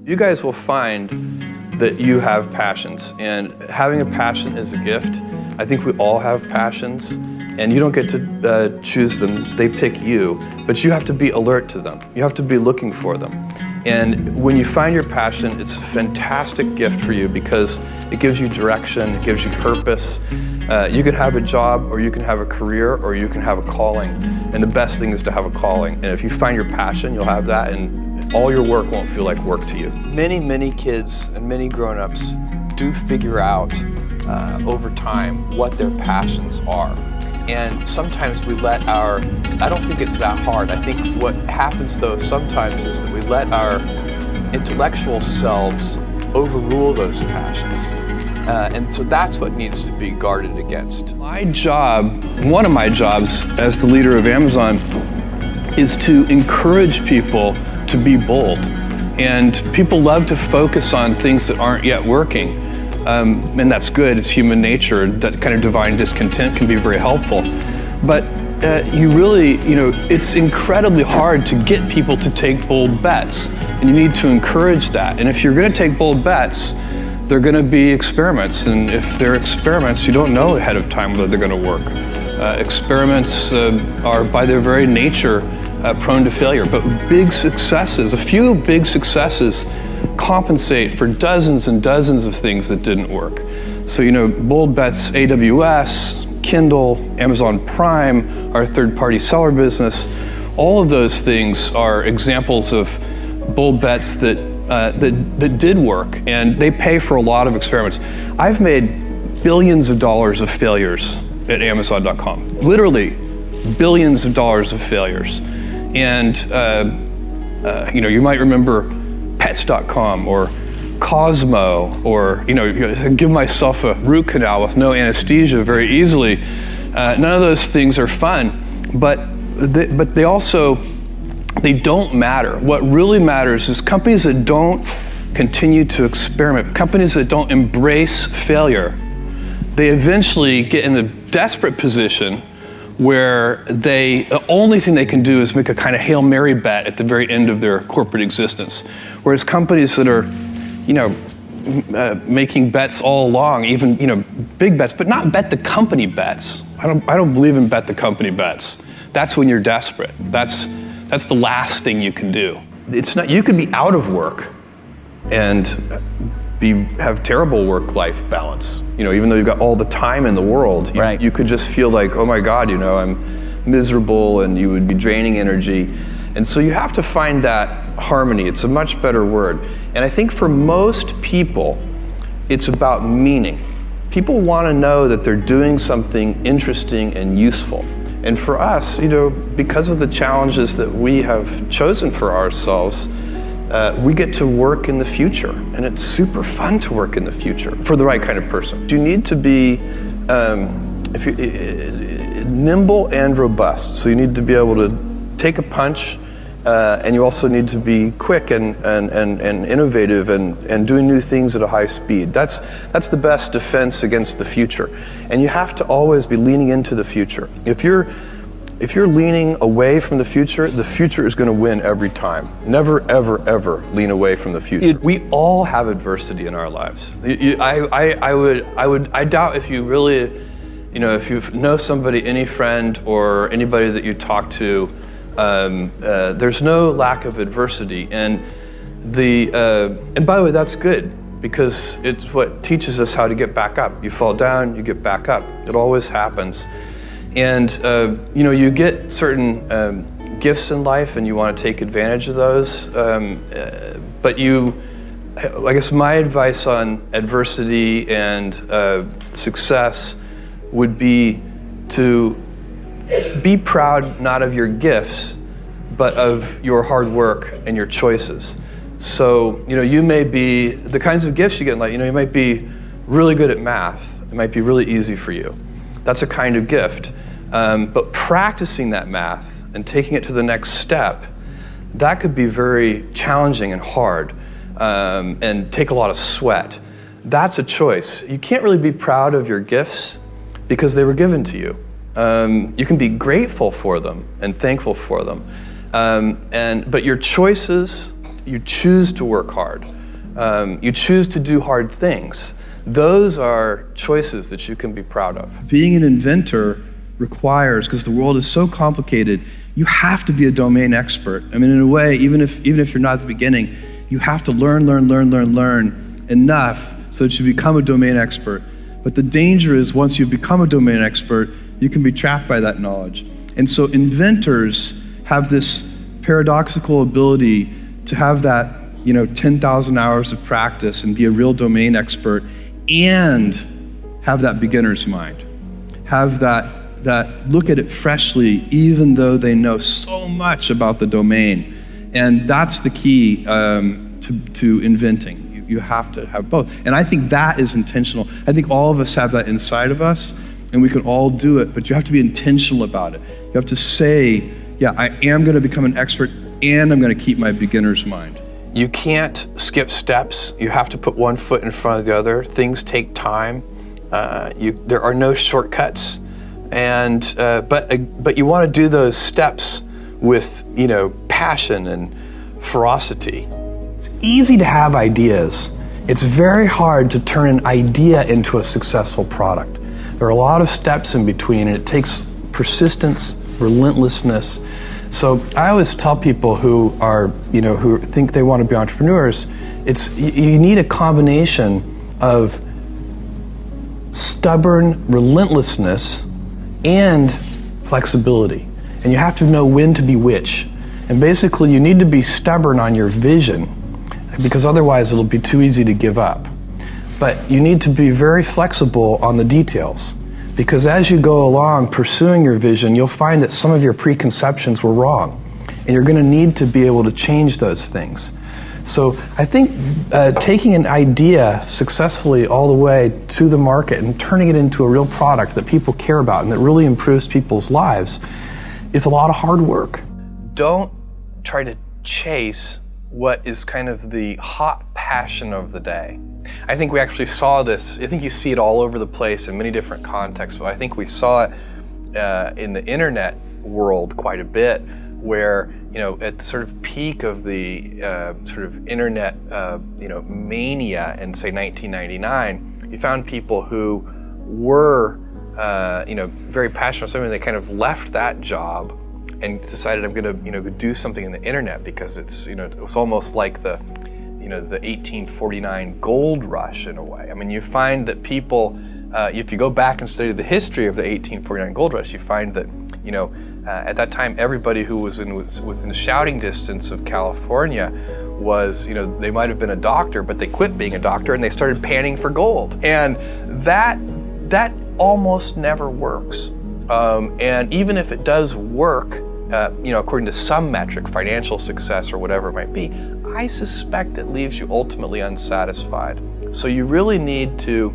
You guys will find that you have passions, and having a passion is a gift. I think we all have passions, and you don't get to choose them, they pick you, but you have to be alert to them. You have to be looking for them. And when you find your passion, it's a fantastic gift for you because it gives you direction, it gives you purpose. You can have a job, or you can have a career, or you can have a calling. And the best thing is to have a calling. And if you find your passion, you'll have that, and all your work won't feel like work to you. Many kids and many grown-ups do figure out over time what their passions are. And sometimes we let I don't think it's that hard. I think what happens though sometimes is that we let our intellectual selves overrule those passions. And so that's what needs to be guarded against. My job, one of my jobs as the leader of Amazon, is to encourage people to be bold. And people love to focus on things that aren't yet working. And that's good, it's human nature. That kind of divine discontent can be very helpful. But it's incredibly hard to get people to take bold bets. And you need to encourage that. And if you're gonna take bold bets, they're gonna be experiments. And if they're experiments, you don't know ahead of time whether they're gonna work. Experiments are by their very nature prone to failure, but a few big successes compensate for dozens and dozens of things that didn't work. So, bold bets, AWS, Kindle, Amazon Prime, our third-party seller business, all of those things are examples of bold bets that did work, and they pay for a lot of experiments. I've made billions of dollars of failures at Amazon.com, literally billions of dollars of failures. And you might remember Pets.com or Cosmo, or give myself a root canal with no anesthesia very easily. None of those things are fun, but they don't matter. What really matters is companies that don't continue to experiment, companies that don't embrace failure. They eventually get in a desperate position where the only thing they can do is make a kind of Hail Mary bet at the very end of their corporate existence. Whereas companies that are, making bets all along, even, big bets, but not bet the company bets. I don't believe in bet the company bets. That's when you're desperate. That's the last thing you can do. It's not, you could be out of work and have terrible work-life balance. Even though you've got all the time in the world, right. You could just feel like, oh my God, I'm miserable, and you would be draining energy. And so you have to find that harmony. It's a much better word. And I think for most people, it's about meaning. People want to know that they're doing something interesting and useful. And for us, because of the challenges that we have chosen for ourselves, we get to work in the future, and it's super fun to work in the future for the right kind of person. You need to be nimble and robust. So you need to be able to take a punch, and you also need to be quick and innovative and doing new things at a high speed. That's the best defense against the future. And you have to always be leaning into the future. If you're leaning away from the future is going to win every time. Never, ever, ever lean away from the future. We all have adversity in our lives. I doubt if you really, if you know somebody, any friend or anybody that you talk to, there's no lack of adversity. And by the way, that's good, because it's what teaches us how to get back up. You fall down, you get back up. It always happens. And you get certain gifts in life, and you want to take advantage of those. But I guess my advice on adversity and success would be to be proud not of your gifts, but of your hard work and your choices. So you may be the kinds of gifts you get in life. You might be really good at math. It might be really easy for you. That's a kind of gift. But practicing that math and taking it to the next step, that could be very challenging and hard, and take a lot of sweat. That's a choice. You can't really be proud of your gifts because they were given to you. You can be grateful for them and thankful for them. But your choices you choose to work hard. You choose to do hard things. Those are choices that you can be proud of. Being an inventor requires, because the world is so complicated, you have to be a domain expert. I mean, in a way, even if you're not at the beginning, you have to learn enough so that you become a domain expert. But the danger is once you become a domain expert, you can be trapped by that knowledge. And so inventors have this paradoxical ability to have that 10,000 hours of practice and be a real domain expert and have that beginner's mind. Have that look at it freshly, even though they know so much about the domain. And that's the key to inventing. You have to have both. And I think that is intentional. I think all of us have that inside of us, and we can all do it, but you have to be intentional about it. You have to say, yeah, I am going to become an expert, and I'm going to keep my beginner's mind. You can't skip steps. You have to put one foot in front of the other. Things take time. There are no shortcuts. And but you want to do those steps with passion and ferocity. It's easy to have ideas. It's very hard to turn an idea into a successful product. There are a lot of steps in between, and it takes persistence, relentlessness. So I always tell people who think they want to be entrepreneurs, you need a combination of stubborn relentlessness and flexibility. And you have to know when to be which. And basically you need to be stubborn on your vision, because otherwise it'll be too easy to give up. But you need to be very flexible on the details, because as you go along pursuing your vision, you'll find that some of your preconceptions were wrong, and you're going to need to be able to change those things. So I think taking an idea successfully all the way to the market and turning it into a real product that people care about and that really improves people's lives is a lot of hard work. Don't try to chase what is kind of the hot passion of the day. I think we actually saw this, I think you see it all over the place in many different contexts, but I think we saw it in the internet world quite a bit, where at the sort of peak of the sort of internet mania in say 1999, you found people who were very passionate about something. They kind of left that job and decided, I'm going to do something in the internet, because it's it was almost like the the 1849 gold rush in a way. I mean, you find that people, if you go back and study the history of the 1849 gold rush, you find that at that time everybody who was within shouting distance of California was they might have been a doctor, but they quit being a doctor and they started panning for gold, and that almost never works. And even if it does work, according to some metric, financial success or whatever it might be, I suspect it leaves you ultimately unsatisfied. So you really need to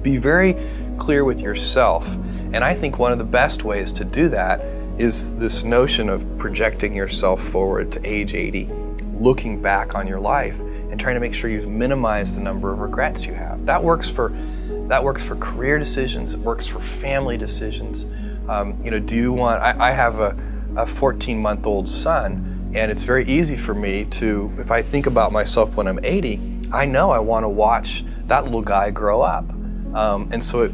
be very clear with yourself. And I think one of the best ways to do that is this notion of projecting yourself forward to age 80, looking back on your life and trying to make sure you've minimized the number of regrets you have. That works for career decisions. It works for family decisions. Do you want? I have a 14-month-old son, and it's very easy for me to, if I think about myself when I'm 80, I know I want to watch that little guy grow up. And so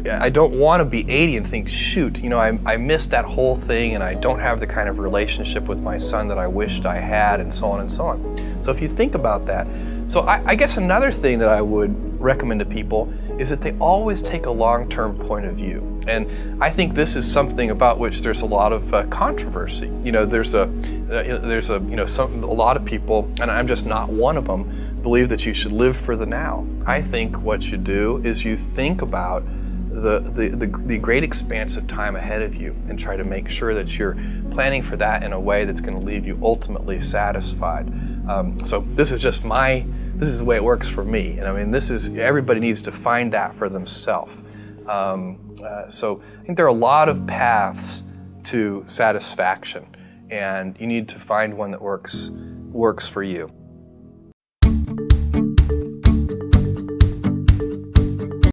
I don't want to be 80 and think, shoot, I missed that whole thing, and I don't have the kind of relationship with my son that I wished I had, and so on and so on. So if you think about that, so I guess another thing that I would recommend to people is that they always take a long-term point of view. And I think this is something about which there's a lot of controversy. There's a lot of people, and I'm just not one of them, believe that you should live for the now. I think what you do is you think about the great expanse of time ahead of you and try to make sure that you're planning for that in a way that's going to leave you ultimately satisfied. So this is the way it works for me. And I mean, everybody needs to find that for themselves. So I think there are a lot of paths to satisfaction, and you need to find one that works for you.